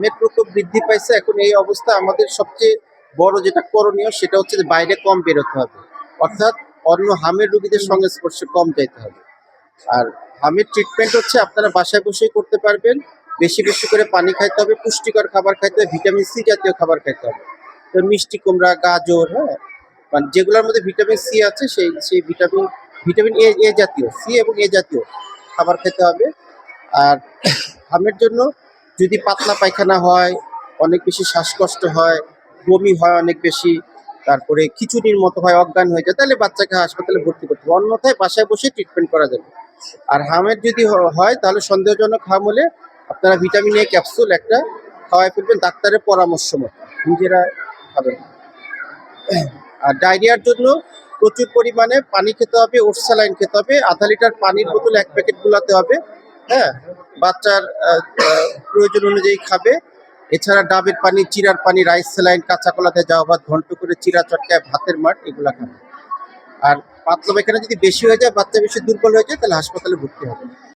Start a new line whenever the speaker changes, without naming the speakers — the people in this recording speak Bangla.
মেদ প্রকোপ বৃদ্ধি পাইছে। এখন এই অবস্থা আমাদের সবচেয়ে বড় যেটা করণীয় সেটা হচ্ছে যে বাইরে কম বেরোতে হবে। অর্থাৎ অন্য হামের রোগীদের সংস্পর্শে কম যাইতে হবে। আর হামের ট্রিটমেন্ট হচ্ছে আপনারা বাসায় বসেই করতে পারবেন। বেশি, বেশি করে পানি খাইতে হবে, পুষ্টিকর খাবার খাইতে হবে, ভিটামিন সি জাতীয় খাবার খাইতে হবে। তো মিষ্টি কুমড়া, গাজর, হ্যাঁ? মানে যেগুলোর মধ্যে ভিটামিন সি আছে সেই ভিটামিন এ জাতীয়, সি এবং এ জাতীয় খাবার খেতে হবে। আর হামের জন্য যদি পাতলা পায়খানা হয়, অনেক বেশি শ্বাসকষ্ট হয়, বমি হয় অনেক বেশি, তারপরে খিঁচুনির মতো হয়, অজ্ঞান হয়ে যায়, তাহলে বাচ্চাকে হাসপাতালে ভর্তি করতে হবে। অন্যথায় বাসায় বসে ট্রিটমেন্ট করা যাবে। আর হামের যদি হয় তাহলে সন্দেহজনক হাম হলে আপনারা ভিটামিন এ ক্যাপসুল একটা খাওয়াই ফেলবেন ডাক্তারের পরামর্শ মতো, নিজেরা খাবেন না। আর ডায়রিয়ার জন্য প্রচুর পরিমাণে পানি খেতে হবে, ওটস স্যালাইন খেতে হবে, আধা লিটার পানির বোতলে ১ প্যাকেট গুলাতে হবে। হ্যাঁ? বাচ্চার প্রয়োজন অনুযায়ী খাবে। এছাড়া ডাবের পানি, চিড়ার পানি, রাইস স্যালাইন, কাঁচা কলা দিয়ে জাউ ভাত ঘন্ট করে চিড়া চটকায় ভাতের মাড় এগুলা খাবে। আর পাতলা পায়খানা যদি বেশি হয়ে যায়, বাচ্চা বেশি দুর্বল হয়ে যায়, তাহলে হাসপাতালে ভর্তি হবে।